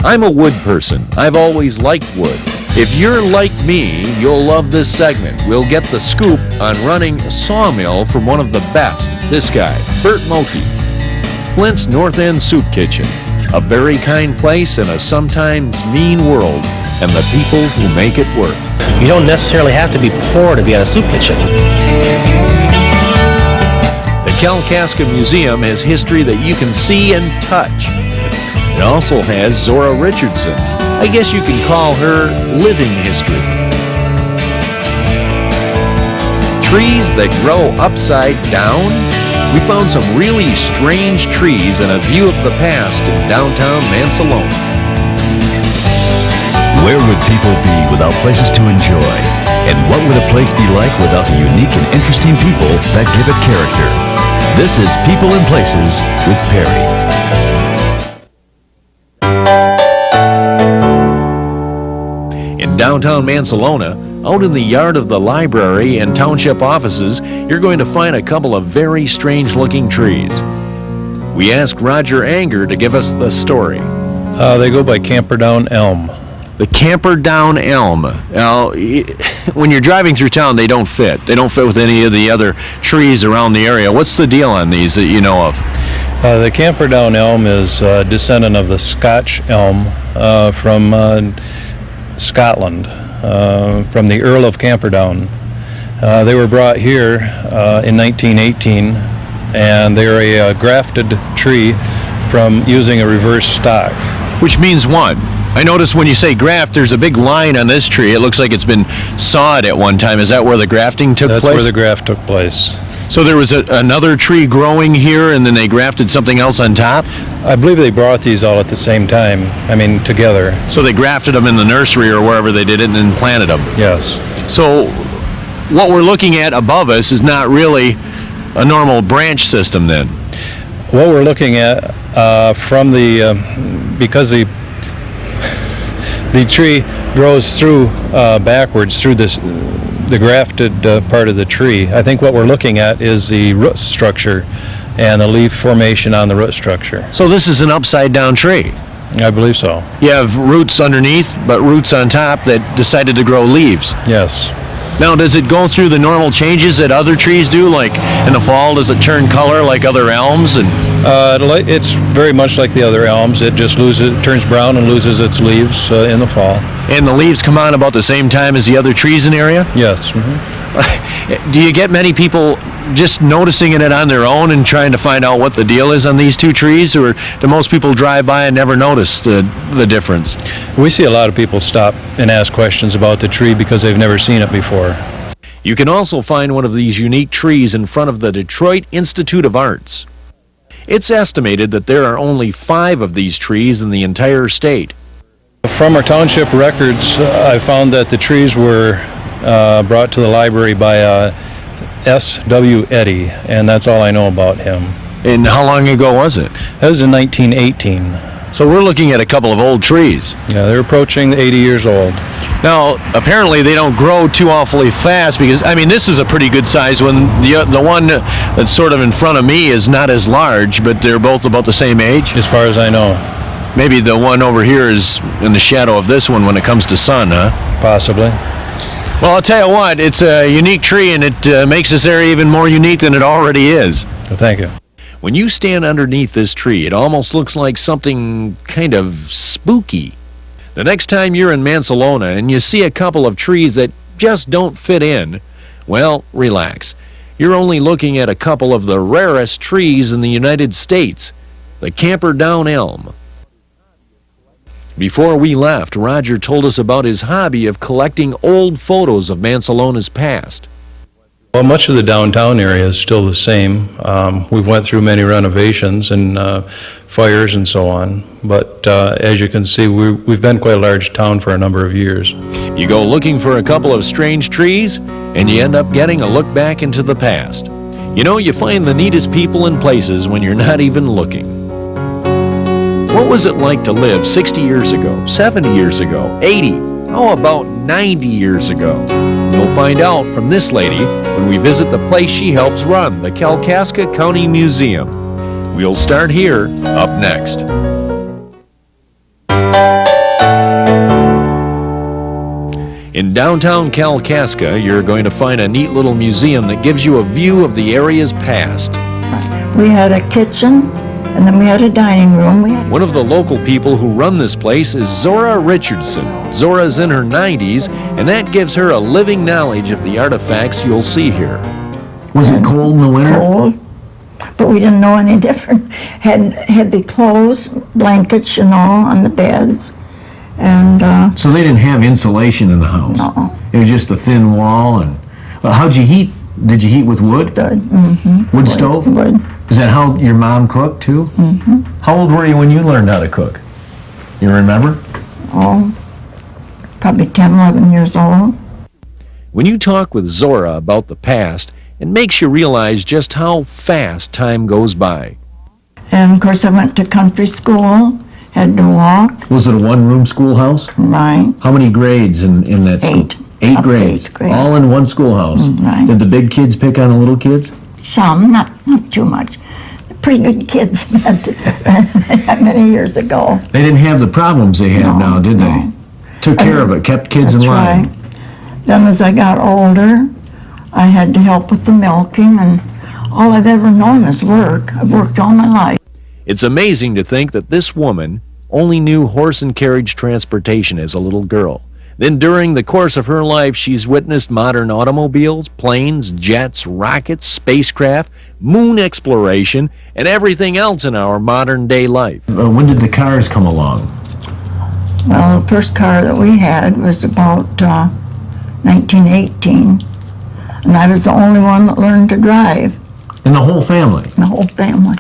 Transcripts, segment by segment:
I'm a wood person. I've always liked wood. If you're like me, you'll love this segment. We'll get the scoop on running a sawmill from one of the best. This guy, Bert Moki. Flint's North End Soup Kitchen. A very kind place in a sometimes mean world, and the people who make it work. You don't necessarily have to be poor to be at a soup kitchen. The Kalkaska Museum has history that you can see and touch. It also has Zora Richardson. I guess you can call her living history. Trees that grow upside down? We found some really strange trees and a view of the past in downtown Mancelona. Where would people be without places to enjoy? And what would a place be like without the unique and interesting people that give it character? This is People and Places with Perry. In downtown Mancelona, out in the yard of the library and township offices, you're going to find a couple of very strange-looking trees. We asked Roger Anger to give us the story. They go by Camperdown Elm. The Camperdown Elm. Now, when you're driving through town, they don't fit. They don't fit with any of the other trees around the area. What's the deal on these that you know of? The Camperdown Elm is a descendant of the Scotch elm from Scotland, from the Earl of Camperdown. They were brought here in 1918, and they're a grafted tree from using a reverse stock. Which means what? I noticed when you say graft, there's a big line on this tree. It looks like it's been sawed at one time. Is that where the grafting took place? That's where the graft took place. So there was another tree growing here, and then they grafted something else on top? I believe they brought these all at the same time. I mean, together. So they grafted them in the nursery or wherever they did it and then planted them? Yes. So what we're looking at above us is not really a normal branch system then? What we're looking at from because the tree grows through backwards through the grafted part of the tree. I think what we're looking at is the root structure and the leaf formation on the root structure. So this is an upside down tree? I believe so. You have roots underneath, but roots on top that decided to grow leaves? Yes. Now, does it go through the normal changes that other trees do? Like in the fall, does it turn color like other elms? And it's very much like the other elms. It just turns brown and loses its leaves in the fall. And the leaves come on about the same time as the other trees in the area? Yes. Mm-hmm. Do you get many people just noticing it on their own and trying to find out what the deal is on these two trees, or do most people drive by and never notice the difference? We see a lot of people stop and ask questions about the tree because they've never seen it before. You can also find one of these unique trees in front of the Detroit Institute of Arts. It's estimated that there are only 5 of these trees in the entire state. From our township records, I found that the trees were brought to the library by S.W. Eddy, and that's all I know about him. And how long ago was it? That was in 1918. So we're looking at a couple of old trees. Yeah, they're approaching 80 years old. Now, apparently they don't grow too awfully fast because, I mean, this is a pretty good size one. The one that's sort of in front of me is not as large, but they're both about the same age. As far as I know. Maybe the one over here is in the shadow of this one when it comes to sun, huh? Possibly. Well, I'll tell you what, it's a unique tree, and it makes this area even more unique than it already is. Well, thank you. When you stand underneath this tree, it almost looks like something kind of spooky. The next time you're in Mancelona and you see a couple of trees that just don't fit in, well, relax. You're only looking at a couple of the rarest trees in the United States, the Camperdown Elm. Before we left, Roger told us about his hobby of collecting old photos of Mancelona's past. Well, much of the downtown area is still the same. We've went through many renovations and fires and so on, but as you can see, we've been quite a large town for a number of years. You go looking for a couple of strange trees, and you end up getting a look back into the past. You know, you find the neatest people and places when you're not even looking. What was it like to live 60 years ago, 70 years ago, 80, how about 90 years ago? You'll find out from this lady when we visit the place she helps run, the Kalkaska County Museum. We'll start here, up next. In downtown Kalkaska, you're going to find a neat little museum that gives you a view of the area's past. We had a kitchen, and then we had a dining room. One of the local people who run this place is Zora Richardson. Zora's in her 90s, and that gives her a living knowledge of the artifacts you'll see here. Was it cold in the winter? Cold, but we didn't know any different. Had heavy clothes, blankets, on the beds. And So they didn't have insulation in the house? No. It was just a thin wall and... Well, how'd you heat? Did you heat with wood? Wood stove? Wood. Is that how your mom cooked too? Mm-hmm. How old were you when you learned how to cook? You remember? Oh, probably 10, 11 years old. When you talk with Zora about the past, it makes you realize just how fast time goes by. And of course I went to country school, had to walk. Was it a one-room schoolhouse? Right. How many grades in that school? 8. Eight Up to grades. 8th grade. All in one schoolhouse. Right. Did the big kids pick on the little kids? Some, not too much. Pretty good kids many years ago. They didn't have the problems they have No, now, did they? no. Took care of it, kept kids in That's line. right. Then as I got older, I had to help with the milking, and all I've ever known is work. I've worked all my life. It's amazing to think that this woman only knew horse and carriage transportation as a little girl. Then during the course of her life, she's witnessed modern automobiles, planes, jets, rockets, spacecraft, moon exploration, and everything else in our modern day life. When did the cars come along? Well, the first car that we had was about 1918, and I was the only one that learned to drive, And the whole family? the whole family.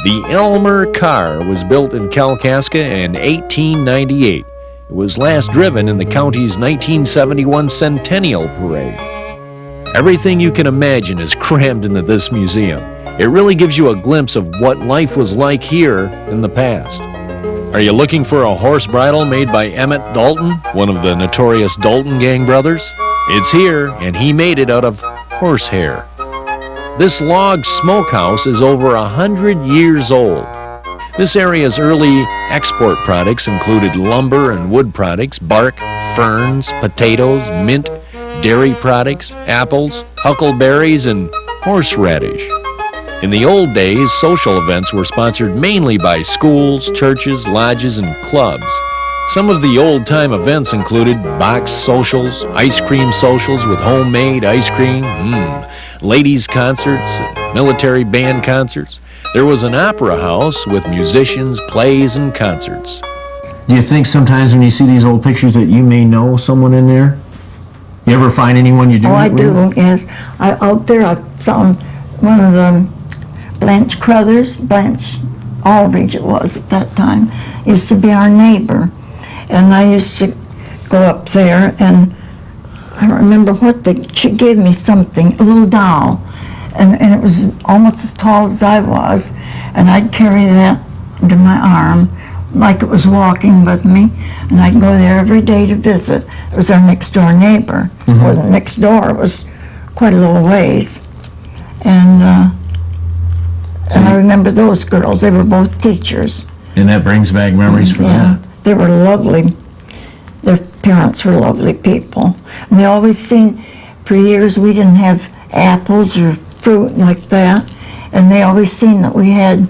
The Elmer car was built in Kalkaska in 1898. It was last driven in the county's 1971 Centennial Parade. Everything you can imagine is crammed into this museum. It really gives you a glimpse of what life was like here in the past. Are you looking for a horse bridle made by Emmett Dalton, one of the notorious Dalton gang brothers? It's here, and he made it out of horsehair. This log smokehouse is over 100 years old. This area's early export products included lumber and wood products, bark, ferns, potatoes, mint, dairy products, apples, huckleberries, and horseradish. In the old days, social events were sponsored mainly by schools, churches, lodges, and clubs. Some of the old-time events included box socials, ice cream socials with homemade ice cream, ladies' concerts, military band concerts. There was an opera house with musicians, plays, and concerts. Do you think sometimes when you see these old pictures that you may know someone in there? You ever find anyone you do? Oh, I with? do, yes. Out there I found one of the Blanche Aldridge it was at that time, used to be our neighbor. And I used to go up there, and I don't remember she gave me something, a little doll, and it was almost as tall as I was, and I'd carry that under my arm like it was walking with me, and I'd go there every day to visit. It was our next door neighbor. It wasn't next door, it was quite a little ways. And I remember those girls, they were both teachers. And that brings back memories for Yeah, them? they were lovely. Their parents were lovely people. And they always seen, for years we didn't have apples or fruit like that, and they always seen that we had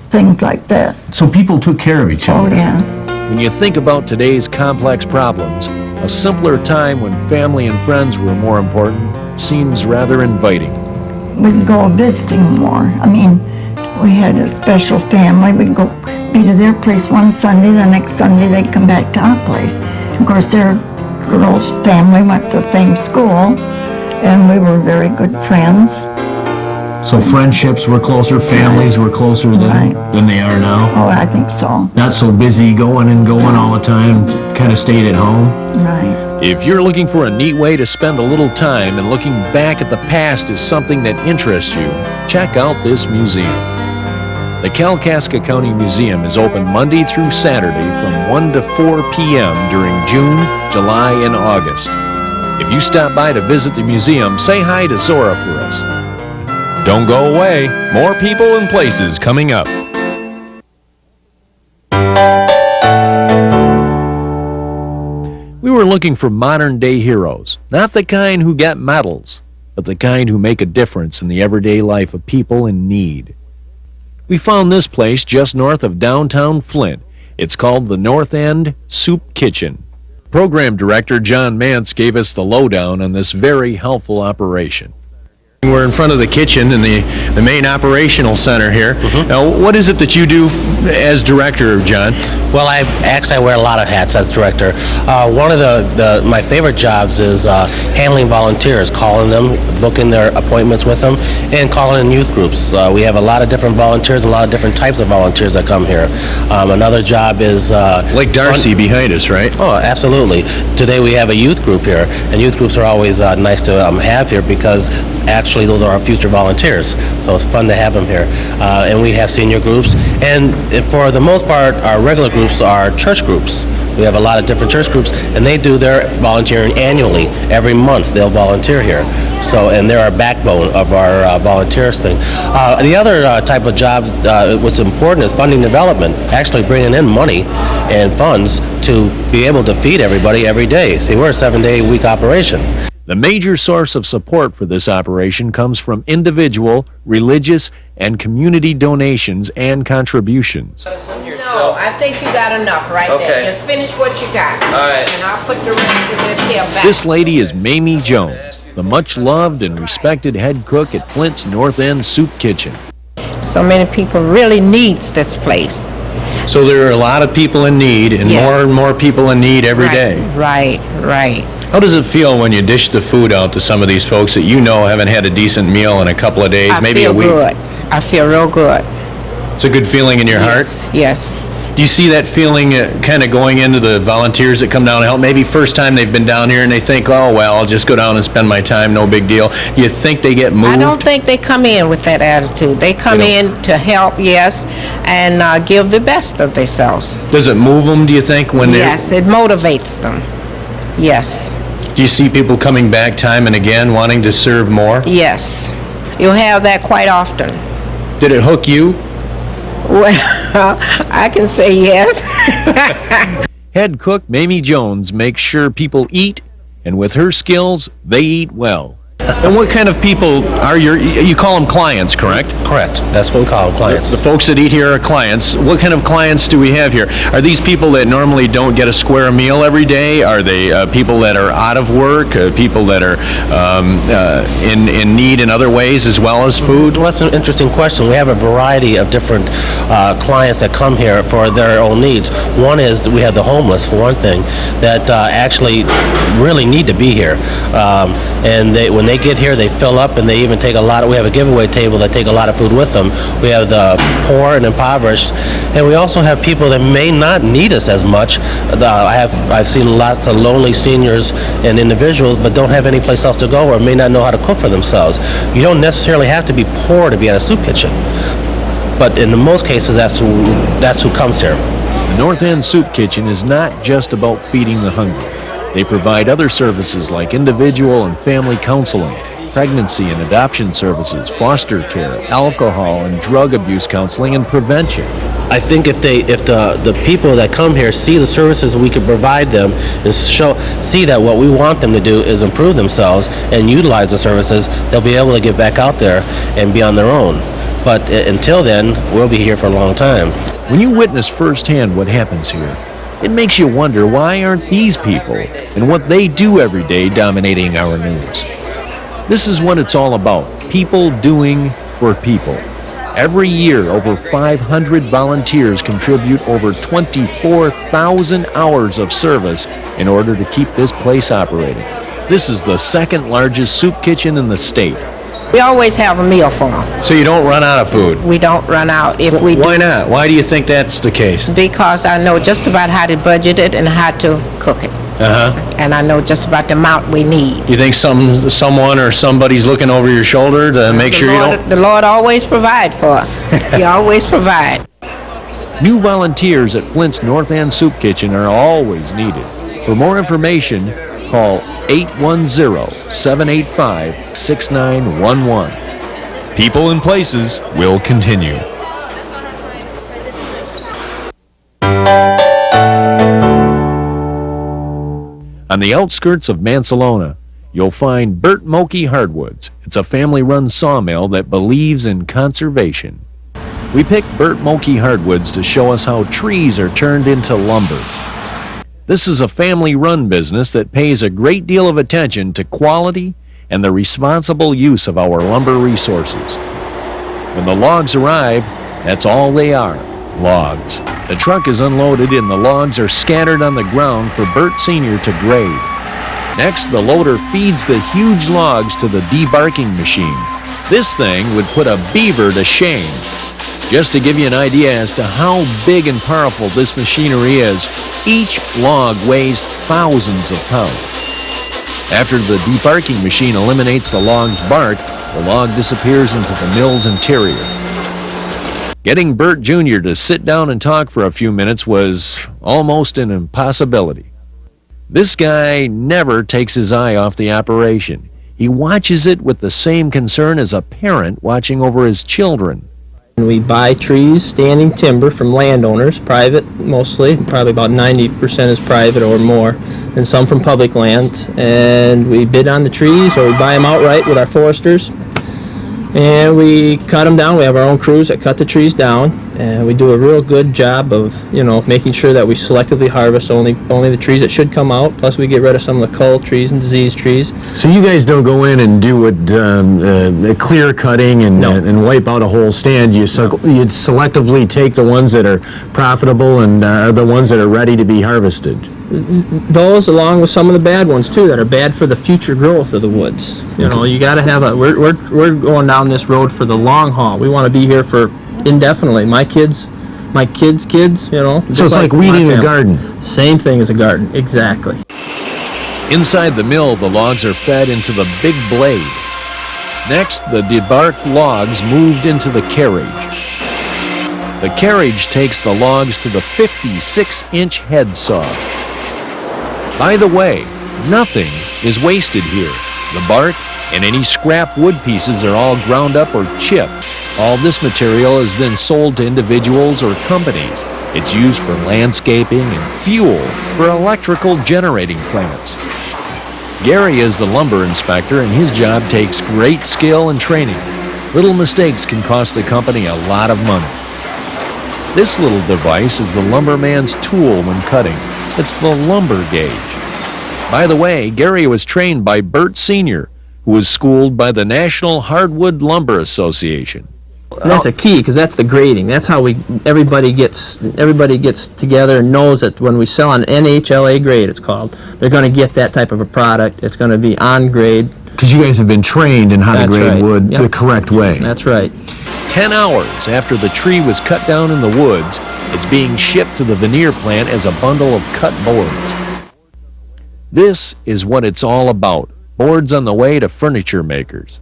things like that. So people took care of each Oh, other? yeah. When you think about today's complex problems, a simpler time when family and friends were more important seems rather inviting. We'd go visiting more. I mean, we had a special family. We'd go be to their place one Sunday, the next Sunday they'd come back to our place. Of course, their girls' family went to the same school, and we were very good friends. So friendships were closer, families were closer than they are now? Oh, I think so. Not so busy going and going all the time, kind of stayed at home? Right. If you're looking for a neat way to spend a little time and looking back at the past is something that interests you, check out this museum. The Kalkaska County Museum is open Monday through Saturday from 1 to 4 p.m. during June, July, and August. If you stop by to visit the museum, say hi to Zora for us. Don't go away. More people and places coming up. We were looking for modern-day heroes, not the kind who get medals, but the kind who make a difference in the everyday life of people in need. We found this place just north of downtown Flint. It's called the North End Soup Kitchen. Program Director John Mance gave us the lowdown on this very helpful operation. We're in front of the kitchen in the main operational center here. Now, what is it that you do as director, John? Well, I wear a lot of hats as director. One of my favorite jobs is handling volunteers, calling them, booking their appointments with them, and calling in youth groups. We have a lot of different volunteers, a lot of different types of volunteers that come here. Another job is... Like Darcy behind us, right? Oh, absolutely. Today we have a youth group here, and youth groups are always nice to have here because actually those are our future volunteers. So it's fun to have them here. And we have senior groups, and for the most part, our regular groups are church groups. We have a lot of different church groups, and they do their volunteering annually. Every month they'll volunteer here. So, and they're our backbone of our volunteers thing. The other type of jobs, what's important is funding development, actually bringing in money and funds to be able to feed everybody every day. See, we're a 7-day-a-week operation. The major source of support for this operation comes from individual, religious, and community donations and contributions. No, I think you got enough right there. Just finish what you got. All right. And I'll put the rest of this here back. This lady is Mamie Jones, the much-loved and respected head cook at Flint's North End Soup Kitchen. So many people really needs this place. So there are a lot of people in need, and Yes. more and more people in need every day. Right. How does it feel when you dish the food out to some of these folks that you know haven't had a decent meal in a couple of days, maybe a week? I feel real good. It's a good feeling in your heart? Yes. Do you see that feeling kind of going into the volunteers that come down to help? Maybe first time they've been down here and they think, oh, well, I'll just go down and spend my time, no big deal. You think they get moved? I don't think they come in with that attitude. They come in to help, yes, and give the best of themselves. Does it move them, do you think, when they're... Yes, it motivates them. Yes. Do you see people coming back time and again wanting to serve more? Yes. You'll have that quite often. Did it hook you? Well, I can say yes. Head cook Mamie Jones makes sure people eat, and with her skills, they eat well. And what kind of people are you call them clients, correct? Correct. That's what we call them, clients. The folks that eat here are clients. What kind of clients do we have here? Are these people that normally don't get a square meal every day? Are they people that are out of work? People that are in need in other ways as well as food? Well, that's an interesting question. We have a variety of different clients that come here for their own needs. One is we have the homeless, for one thing, that actually really need to be here. And when they get here, they fill up, and they even take we have a giveaway table that take a lot of food with them. We have the poor and impoverished, and we also have people that may not need us as much. I've seen lots of lonely seniors and individuals, but don't have any place else to go or may not know how to cook for themselves. You don't necessarily have to be poor to be at a soup kitchen, but in most cases, that's who comes here. The North End Soup Kitchen is not just about feeding the hungry. They provide other services like individual and family counseling, pregnancy and adoption services, foster care, alcohol and drug abuse counseling, and prevention. I think if the people that come here see the services we can provide them and see that what we want them to do is improve themselves and utilize the services, they'll be able to get back out there and be on their own. But until then, we'll be here for a long time. When you witness firsthand what happens here, it makes you wonder, why aren't these people and what they do every day dominating our news? This is what it's all about, people doing for people. Every year, over 500 volunteers contribute over 24,000 hours of service in order to keep this place operating. This is the second largest soup kitchen in the state. We always have a meal for them. So you don't run out of food? We don't run out. If we Why do, not? Why do you think that's the case? because I know just about how to budget it and how to cook it. And I know just about the amount we need. You think someone or somebody's looking over your shoulder to make sure you don't... The Lord always provide for us. He always provide. New volunteers at Flint's North End Soup Kitchen are always needed. For more information, call 810-785-6911. People and Places will continue. On the outskirts of Mancelona, you'll find Burt Moki Hardwoods. It's a family-run sawmill that believes in conservation. We picked Burt Moki Hardwoods to show us how trees are turned into lumber. This is a family-run business that pays a great deal of attention to quality and the responsible use of our lumber resources. When the logs arrive, that's all they are, logs. The truck is unloaded and the logs are scattered on the ground for Burt Sr. to grade. Next, the loader feeds the huge logs to the debarking machine. This thing would put a beaver to shame. Just to give you an idea as to how big and powerful this machinery is, each log weighs thousands of pounds. After the debarking machine eliminates the log's bark, the log disappears into the mill's interior. Getting Burt Jr. to sit down and talk for a few minutes was almost an impossibility. This guy never takes his eye off the operation. He watches it with the same concern as a parent watching over his children. We buy trees, standing timber from landowners, private mostly, probably about 90% is private or more, and some from public lands. And we bid on the trees or we buy them outright with our foresters. And we cut them down. We have our own crews that cut the trees down. And we do a real good job of, making sure that we selectively harvest only the trees that should come out. Plus we get rid of some of the cull trees and disease trees. So you guys don't go in and do clear cutting and, No. and wipe out a whole stand. You selectively take the ones that are profitable and the ones that are ready to be harvested. Those, along with some of the bad ones too, that are bad for the future growth of the woods. You got to have we're going down this road for the long haul. We want to be here for indefinitely. My kids, kids. So it's like weeding a garden. Same thing as a garden, exactly. Inside the mill, the logs are fed into the big blade. Next, the debarked logs moved into the carriage. The carriage takes the logs to the 56-inch head saw. By the way, nothing is wasted here. The bark and any scrap wood pieces are all ground up or chipped. All this material is then sold to individuals or companies. It's used for landscaping and fuel for electrical generating plants. Gary is the lumber inspector, and his job takes great skill and training. Little mistakes can cost the company a lot of money. This little device is the lumberman's tool when cutting. It's the lumber gauge. By the way, Gary was trained by Burt Sr., who was schooled by the National Hardwood Lumber Association. And that's a key, because that's the grading. That's how everybody gets together and knows that when we sell an NHLA grade, it's called, they're going to get that type of a product. It's going to be on grade. Because you guys have been trained in how to That's grade right. wood Yep. the correct way. That's right. 10 hours after the tree was cut down in the woods, it's being shipped to the veneer plant as a bundle of cut boards. This is what it's all about, boards on the way to furniture makers.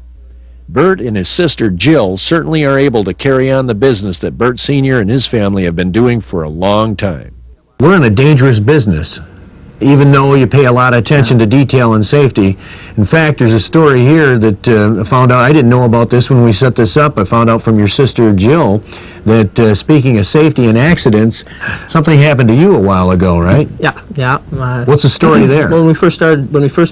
Burt and his sister Jill certainly are able to carry on the business that Burt Sr. and his family have been doing for a long time. We're in a dangerous business, even though you pay a lot of attention to detail and safety. In fact, there's a story here that I found out, I didn't know about this when we set this up. I found out from your sister Jill that speaking of safety and accidents, something happened to you a while ago, right? Yeah. What's the story there? When we first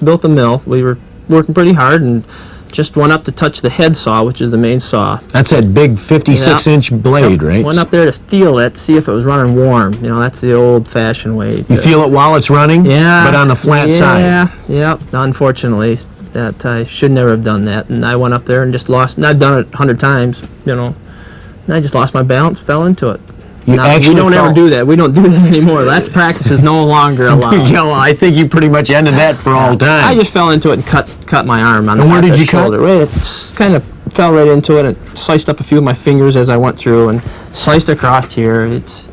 built the mill, we were working pretty hard and just went up to touch the head saw, which is the main saw. That's that big 56-inch blade, right? Went up there to feel it, see if it was running warm. That's the old-fashioned way. You feel it while it's running? Yeah. But on the flat side? Yeah. Unfortunately, that I should never have done that. And I went up there and just lost, and I've done it 100 times, and I just lost my balance, fell into it. You actually we don't fell- ever do that. We don't do that anymore. That practice is no longer allowed. Yeah, well, I think you pretty much ended that for all time. I just fell into it and cut my arm on And the where back did of you the cut? shoulder. Right, it kind of fell right into it and sliced up a few of my fingers as I went through and sliced across here. It's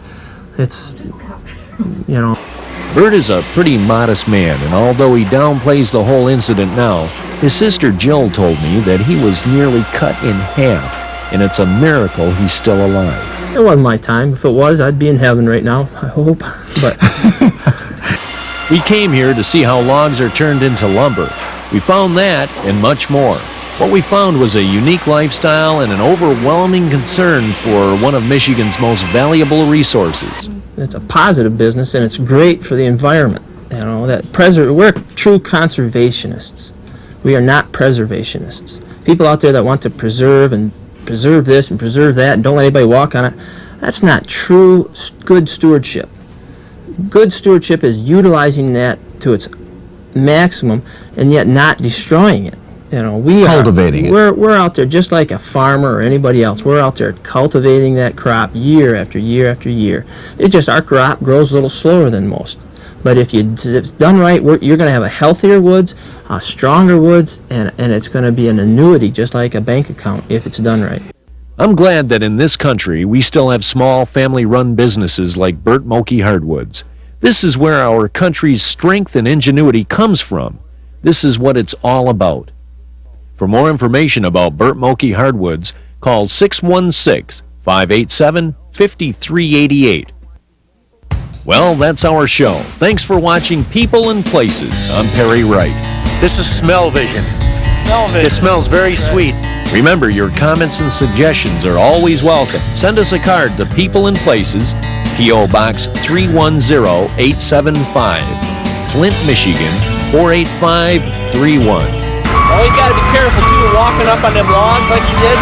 Burt is a pretty modest man, and although he downplays the whole incident now, his sister Jill told me that he was nearly cut in half, and it's a miracle he's still alive. It wasn't my time. If it was, I'd be in heaven right now, I hope. But We came here to see how logs are turned into lumber. We found that and much more. What we found was a unique lifestyle and an overwhelming concern for one of Michigan's most valuable resources. it's a positive business, and it's great for the environment. You know, that we're true conservationists. We are not preservationists. People out there that want to preserve this and preserve that and don't let anybody walk on it, that's not true good stewardship. Good stewardship is utilizing that to its maximum and yet not destroying it. You know, Cultivating it. We're out there just like a farmer or anybody else. We're out there cultivating that crop year after year after year. It's just our crop grows a little slower than most. But if it's done right, you're going to have a healthier woods, stronger woods, and it's going to be an annuity just like a bank account if it's done right. I'm glad that in this country we still have small family-run businesses like Burt Mokey Hardwoods. This is where our country's strength and ingenuity comes from. This is what it's all about. For more information about Burt Mokey Hardwoods, call 616-587-5388. Well, that's our show. Thanks for watching People and Places. I'm Perry Wright. This is Smell Vision. It smells very sweet. Remember, your comments and suggestions are always welcome. Send us a card to People and Places, P.O. Box 310875, Flint, Michigan 48531. Always got to be careful, too, walking up on them lawns like you did.